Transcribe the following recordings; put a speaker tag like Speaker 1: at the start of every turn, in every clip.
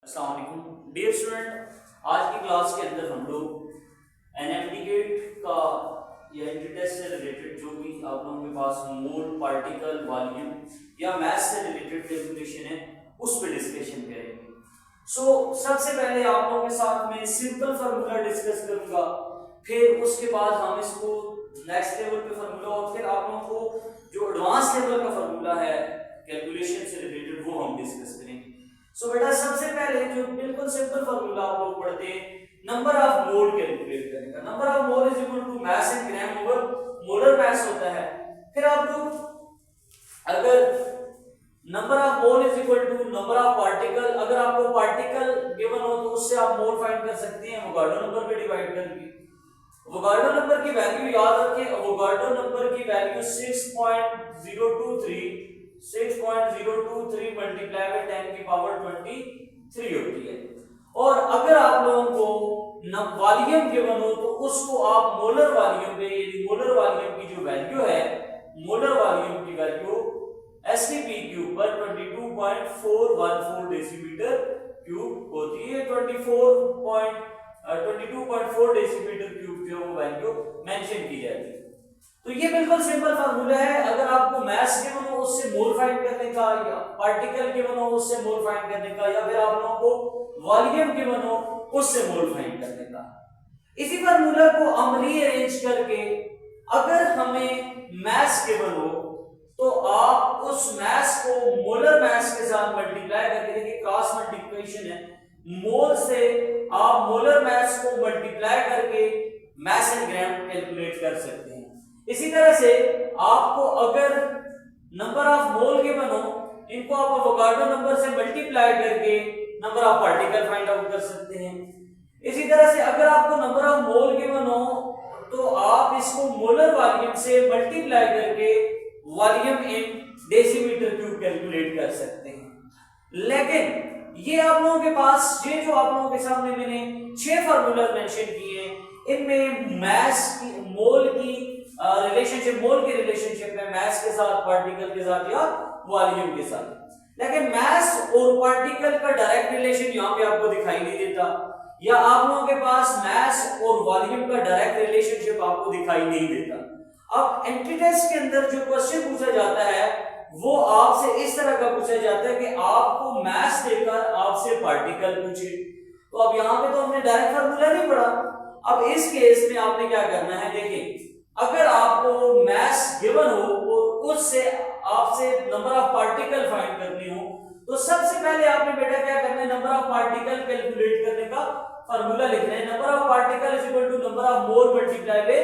Speaker 1: अस्सलाम वालेकुम dear student, आज की क्लास के अंदर हम लोग एनएमडीगेट का या एंटीटेस्ट से रिलेटेड जो भी आप लोगों के पास मोल पार्टिकल वॉल्यूम या मैथ से रिलेटेड कैलकुलेशन है उस पर डिस्कशन करेंगे। सबसे पहले आप लोगों के साथ में सिंपल फार्मूला डिस्कस करूंगा, फिर उसके बाद हम इसको नेक्स्ट लेवल पे फार्मूला और फिर आप लोगों को जो एडवांस लेवल का फार्मूला है कैलकुलेशन से रिलेटेड वो हम डिस्कस करेंगे। बेटा सबसे पहले जो बिल्कुल सिंपल फार्मूला आप लोग पढ़ते हैं नंबर ऑफ मोल कैलकुलेट करने का। Number of mole is equal to mass in gram over molar mass होता है। फिर आप लोग अगर number of mole is equal to number of particle, अगर आपको पार्टिकल गिवन हो तो उससे आप मोल फाइंड कर सकते हैं वोगार्डो नंबर पे डिवाइड करके। वोगार्डो नंबर की वैल्यू याद रखें, वोगार्डो नंबर की वैल्यू 6.023 मल्टीप्लाई बाय 10 की पावर 23 होती है। और अगर आप लोगों को वॉल्यूम गिवन हो तो उसको आप मोलर वॉल्यूम पे, यानी मोलर वॉल्यूम की जो वैल्यू है, मोलर वॉल्यूम की वैल्यू एसटीपी क्यूब पर 22.414 डेसीमीटर क्यूब होती है। 22.4 डेसीमीटर क्यूब जो वैल्यू मेंशन की जाती है। तो ये बिल्कुल सिंपल फार्मूला है। अगर आपको मास गिवन हो उससे मोल फाइंड करने का, या पार्टिकल गिवन हो उससे मोल फाइंड करने का, या फिर आप लोगों को वॉल्यूम गिवन हो उससे मोल फाइंड करने का, इसी फार्मूला को हम रीअरेंज करके अगर हमें मास गिवन हो तो आप उस मास को मोलर मास के साथ मल्टीप्लाई करके, देखिए क्रॉस मल्टीप्लिकेशन है, मोल से आप मोलर मास को मल्टीप्लाई करके मास इन ग्राम कैलकुलेट कर सकते हैं। इसी तरह से आपको अगर नंबर ऑफ मोल गिवन हो, इनको आप अवोगाड्रो नंबर से मल्टीप्लाई करके number of particle find out कर सकते हैं। इसी तरह से अगर आपको नंबर ऑफ मोल गिवन हो तो आप इसको मोलर वॉल्यूम से मल्टीप्लाई करके वॉल्यूम इन डेसीमीटर क्यूब कैलकुलेट कर सकते हैं। लेकिन ये आप लोगों के पास, ये जो आप लोगों के सामने मैंने 6 फार्मूला मेंशन किए हैं, इनमें मास की, मोल की रिलेशनशिप, मोल की रिलेशनशिप में मास के साथ, पार्टिकल के साथ या वॉल्यूम के साथ। लेकिन मास और पार्टिकल का डायरेक्ट रिलेशन यहां पे आपको दिखाई नहीं देता, या आप लोगों के पास मास और वॉल्यूम का डायरेक्ट रिलेशनशिप आपको दिखाई नहीं देता। अब एंटीटेस्ट के अंदर जो क्वेश्चन पूछा जाता है वो आपसे इस तरह का पूछा जाता है कि आपको मास देकर आपसे पार्टिकल पूछे। तो अब यहां पे तो हमने डायरेक्ट फार्मूला नहीं पढ़ा। अब इस केस में आपने क्या करना है, देखिए अगर आपको मास गिवन हो और उससे आपसे नंबर ऑफ पार्टिकल फाइंड करनी हो तो सबसे पहले आपने बेटा क्या करना है, नंबर ऑफ पार्टिकल कैलकुलेट करने का फार्मूला लिखना है। Number of particle is equal to number of mole multiply by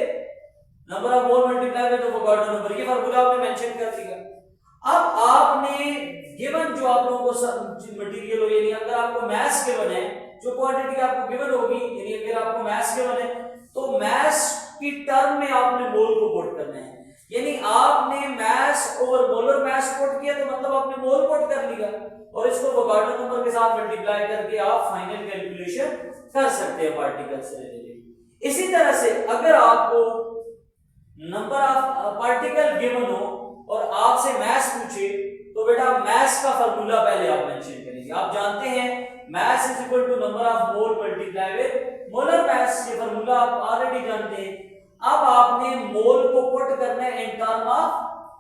Speaker 1: number of mole multiply by the वोगार्डो नंबर। ये फार्मूला आपने मेंशन कर दिया। अब आपने गिवन जो आप लोगों को मटेरियल हो, यानी अगर आपको मास गिवन है, जो क्वांटिटी आपको गिवन होगी, यानी अगर आपको मास गिवन है तो मास की टर्म में आपने मोल को पुट करना है। यानी आपने मास ओवर मोलर मास पुट किया तो मतलब आपने मोल पुट कर लिया और इसको वोगार्डो नंबर के साथ मल्टीप्लाई करके आप फाइनल कैलकुलेशन कर सकते हैं पार्टिकल से रिलेटेड। इसी तरह से अगर आपको नंबर ऑफ पार्टिकल गिवन हो और आपसे मास पूछे तो बेटा मास का फार्मूला पहले आप मेंशन करेंगे। आप जानते हैं mass is equal to number of mole multiply by molar mass, ये फार्मूला आप ऑलरेडी जानते हैं। अब आपने मोल को पुट करना है इन टर्म ऑफ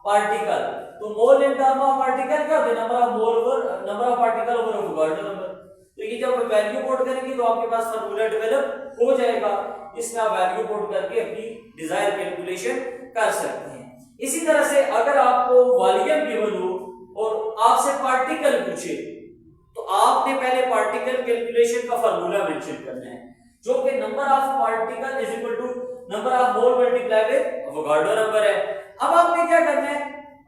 Speaker 1: पार्टिकल। तो mole in term of particle क्या होता है, number of mole over number of particle over वोगार्डो नंबर। तो ये जब वैल्यू पुट करेंगे तो आपके पास फार्मूला डेवलप हो जाएगा, इसमें आप वैल्यू पुट करके अपनी डिजायर कैलकुलेशन कर सकते हैं। इसी तरह से अगर आपको वॉल्यूम गिवन हो और आपसे पार्टिकल पूछे तो आपने पहले पार्टिकल कैलकुलेशन का फार्मूला मेंशन करना है, जो कि number of particle is equal to number of mole multiply by वोगार्डो नंबर है। अब आपने क्या करना है,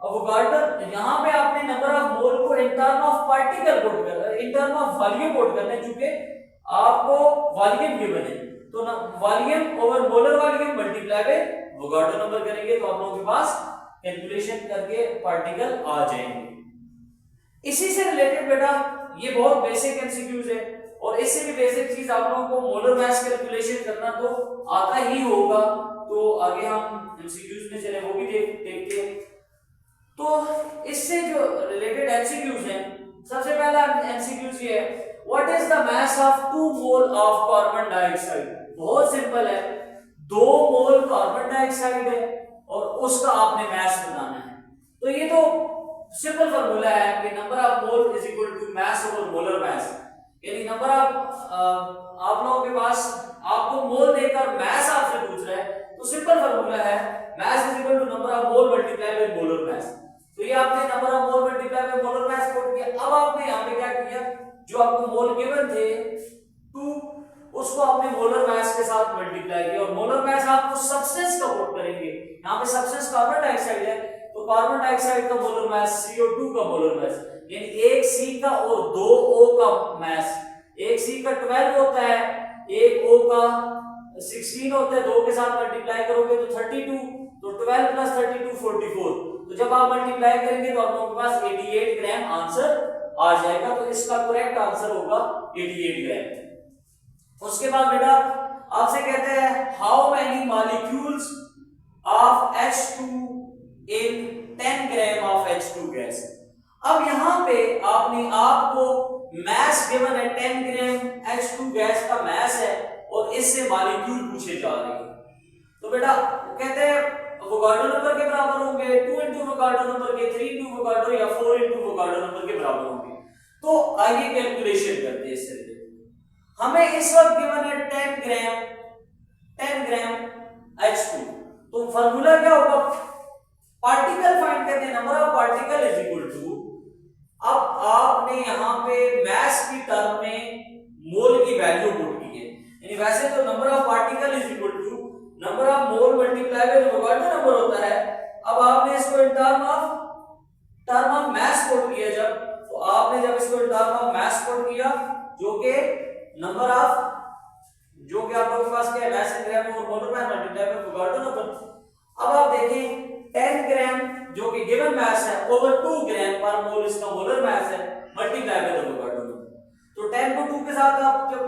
Speaker 1: वोगार्डो यहां पे आपने नंबर ऑफ मोल को in term of particle put करना है, in term of volume put करना है, क्योंकि आपको वॉल्यूम गिवन है। तो volume over molar volume multiply by वोगार्डो नंबर करेंगे तो आप लोगों के पास कैलकुलेशन करके पार्टिकल आ जाएंगे। इसी से रिलेटेड बेटा ये बहुत बेसिक एमसीक्यूज है, और इससे भी बेसिक चीज आप लोगों को मोलर मास कैलकुलेशन करना तो आता ही होगा। तो आगे हम एमसीक्यूज में चले वो भी देखते हैं। तो इससे जो रिलेटेड एमसीक्यूज हैं, सबसे पहला एमसीक्यूज ये है, what is the mass of 2 mole of carbon dioxide? बहुत सिंपल है, 2 मोल कार्बन डाइऑक्साइड है और उसका आपने मास बताना है। तो ये तो सिंपल फार्मूला है कि number of mole is equal to mass over molar mass, यानी नंबर ऑफ आप लोगों के पास आपको मोल देकर मास आपसे पूछ रहा है तो सिंपल फार्मूला है mass is equal to number of mole multiply by molar mass. तो ये आपने number of mole multiply by molar mass put किया। अब आपने यहां पे क्या किया, जो आपको मोल गिवन थे 2, उसको आपने मोलर मास के साथ मल्टीप्लाई किया और मोलर मास आपको सब्सटेंस का पुट करेंगे। यहां पे सब्सटेंस कार्बन डाइऑक्साइड है तो कार्बन डाइऑक्साइड का मोलर मास CO2 का मोलर मास, यानी एक C का और 2 O का मास, एक C का 12 होता है, एक O का 16 होता है, 2 के साथ मल्टीप्लाई करोगे तो 32, तो 12 प्लस 32 44। तो जब आप मल्टीप्लाई करेंगे तो आप लोगों के पास 88 ग्राम आंसर आ जाएगा। तो इसका करेक्ट आंसर होगा 88 ग्राम। उसके बाद बेटा आपसे कहते हैं how many molecules of H2 in 10 gram of H2 gas. अब यहां पे आपको मास गिवन है 10 ग्राम H2 गैस का मास है और इससे मॉलिक्यूल पूछे जा रहे हैं। तो बेटा कहते हैं वोगाडो नंबर के बराबर होंगे, 2 into वोगाडो नंबर के, 3 into वोगाडो या 4 into वोगाडो नंबर के बराबर होंगे। तो आइए कैलकुलेशन करते हैं इससे। हमें इस वक्त गिवन है 10 ग्राम H2, तो फार्मूला क्या होगा, पार्टिकल फाइंड करते हैं, number of particle is equal to, अब आपने यहां पे मास की टर्म में मोल की वैल्यू पुट की है, यानी वैसे तो number of particle is equal to number of mole multiply by Avogadro number होता है। अब आपने इसको in term of mass put किया, जब तो आपने जब इसको in term of mass put किया जो कि नंबर ऑफ जो कि आप लोगों के पास क्या है मास इन ग्राम और molar mass multiply by Avogadro number. अब आप देखें 10 ग्राम जो कि गिवन मास है ओवर 2 ग्राम पर मोल इसका मोलर मास है मल्टीप्लाई बाय वोगाडो नंबर। तो 10 को 2 के साथ आप जब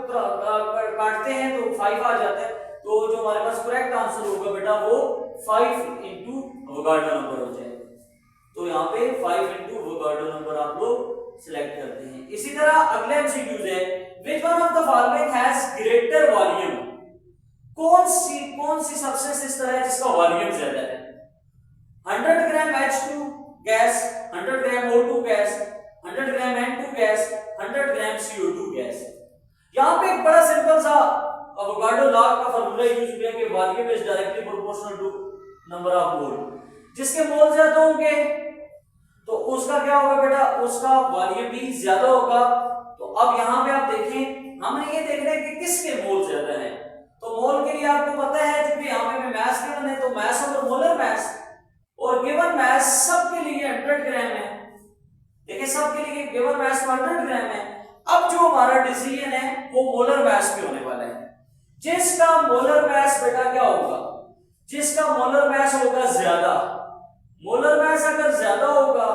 Speaker 1: काटते हैं तो 5 आ जाता है, तो जो हमारे पास करेक्ट आंसर होगा बेटा वो 5 into वोगाडो नंबर हो जाएगा। तो यहाँ पे 5 into वोगाडो नंबर आप लोग सिलेक्ट करते हैं। इसी तरह अगले एमसीक्यूज है which one of the following has greater volume, कौन सी सब्सटेंस इस तरह है जिसका वॉल्यूम ज्यादा है। 100 gram H2 gas, 100 gram O2 gas, 100 gram N2 gas, 100 gram CO2 gas. यहां पे एक बड़ा सिंपल सा अवोगाड्रो लॉ का फार्मूला यूज किया कि volume is directly proportional to number of mole. जिसके मोल ज्यादा होंगे तो उसका क्या होगा बेटा, उसका वॉल्यूम भी ज्यादा होगा। तो अब यहां पे आप देखें, हमने ये देखना है कि किसके मोल ज्यादा है। तो मोल के लिए आपको पता है क्योंकि यहां पे मास गिवन है तो मास ओवर मोलर मास, और गिवन मास सबके लिए 100 ग्राम है। देखिए सबके लिए गिवन मास 100 ग्राम है। अब जो हमारा डिसीजन है वो मोलर मास पे होने वाला है। जिसका मोलर मास बेटा क्या होगा, जिसका मोलर मास होगा ज्यादा, मोलर मास अगर ज्यादा होगा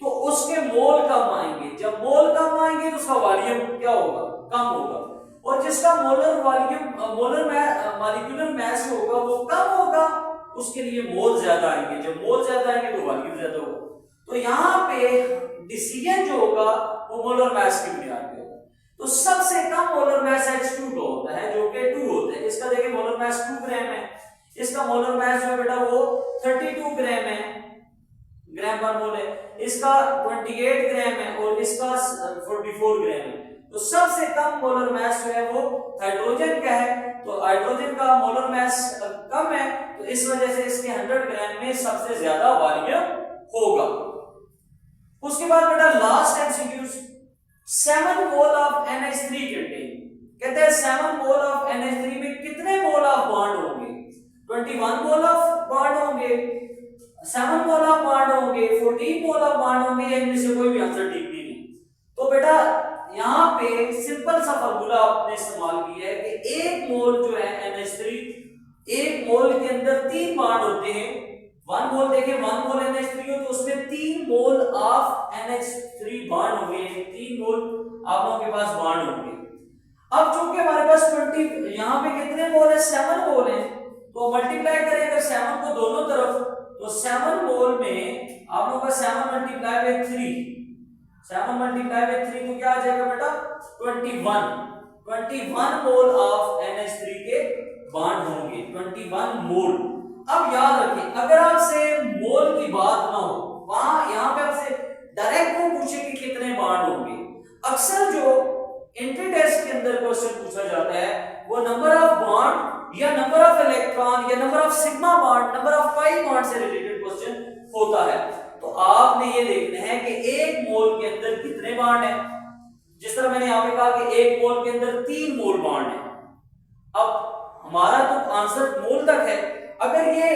Speaker 1: तो उसके मोल कम आएंगे, जब मोल कम आएंगे तो उसका वॉल्यूम क्या होगा, कम होगा। और जिसका मोलर वॉल्यूम मॉलिक्यूलर मास होगा वो कम होगा, उसके लिए मोल ज्यादा आएंगे, जब मोल ज्यादा आएंगे तो वॉल्यूम ज्यादा होगा। तो यहाँ पे डिसीजन जो होगा वो मोलर मास की बुनियाद पे होगा। तो सबसे कम मोलर मास H2 का होता है जो कि 2 होता है। इसका देखिए मोलर मास 2 ग्राम है, इसका मोलर मास जो बेटा वो 32 ग्राम है, ग्राम पर मोल है। इसका 28 ग्राम है और इसका 44 ग्राम है। तो सबसे कम मोलर मास जो है वो हाइड्रोजन का है। तो हाइड्रोजन का मोलर मास कम है तो इस वजह से इसके 100 ग्राम में सबसे ज्यादा वॉल्यूम होगा। उसके बाद बेटा last MCQs, 7 mole of NH3 contain, कहते हैं 7 मोल ऑफ NH3 में कितने मोल ऑफ बॉन्ड होंगे। 21 मोल ऑफ बॉन्ड होंगे, 7 मोल ऑफ बॉन्ड होंगे, 14 मोल ऑफ बॉन्ड होंगे, या इनमें से कोई भी आंसर ठीक नहीं है। तो बेटा यहाँ पे सिंपल सा फार्मूला आपने इस्तेमाल किया है कि 1 मोल जो है NH3, 1 मोल के अंदर 3 बॉन्ड होते हैं। 1 मोल देखिए 1 मोल NH3 हो तो उसमें 3 मोल ऑफ NH3 बॉन्ड होंगे, 3 मोल आप लोगों के पास बॉन्ड होंगे। अब चूंकि हमारे पास 20 यहाँ पे कितने मोल है, 7 मोल है, तो मल्टीप्लाई करें अगर 7 को दोनों तरफ तो 7 मोल में आप लोगों का 7 मल्टीप्लाई बाय 3 तो क्या आ जाएगा बेटा 21 मोल ऑफ NH3 के बॉन्ड होंगे, 21 मोल। अब याद रखें, अगर आपसे मोल की बात ना हो, वहां यहां पे आपसे डायरेक्ट वो पूछे कि कितने बॉन्ड होंगे, अक्सर जो एंट्री टेस्ट के अंदर क्वेश्चन पूछा जाता है वो नंबर ऑफ बॉन्ड या नंबर ऑफ इलेक्ट्रॉन या number of sigma bond, number of pi bond से रिलेटेड क्वेश्चन होता है। तो आपने ये देखना है कि एक मोल के अंदर कितने बॉन्ड है। जिस तरह मैंने यहां पे कहा कि एक मोल के अंदर 3 मोल बॉन्ड है। अब हमारा तो आंसर मोल तक है, अगर ये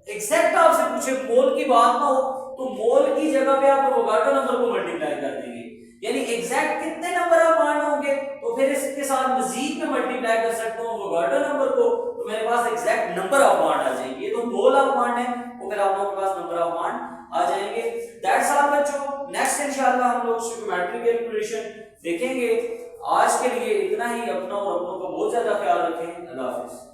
Speaker 1: एग्जैक्ट आपसे पूछे मोल की बात ना हो तो मोल की जगह पे आप एवोगाड्रो नंबर को मल्टीप्लाई कर देंगे, यानी एग्जैक्ट कितने नंबर ऑफ बॉन्ड होंगे तो फिर इसके साथ मजीद में मल्टीप्लाई कर सकता हूं एवोगाड्रो नंबर को, तो मेरे पास एग्जैक्ट नंबर ऑफ बॉन्ड आ जाएंगे। ये तो मोल ऑफ बॉन्ड है, तो फिर आप लोगों के पास नंबर ऑफ बॉन्ड आ जाएंगे। दैट्स ऑल बच्चों, नेक्स्ट इंशाल्लाह हम लोग स्टोइकोमेट्रिक कैलकुलेशन देखेंगे। आज के लिए इतना ही। अपना और अपनों का बहुत ज्यादा ख्याल रखें। अल्लाह हाफिज।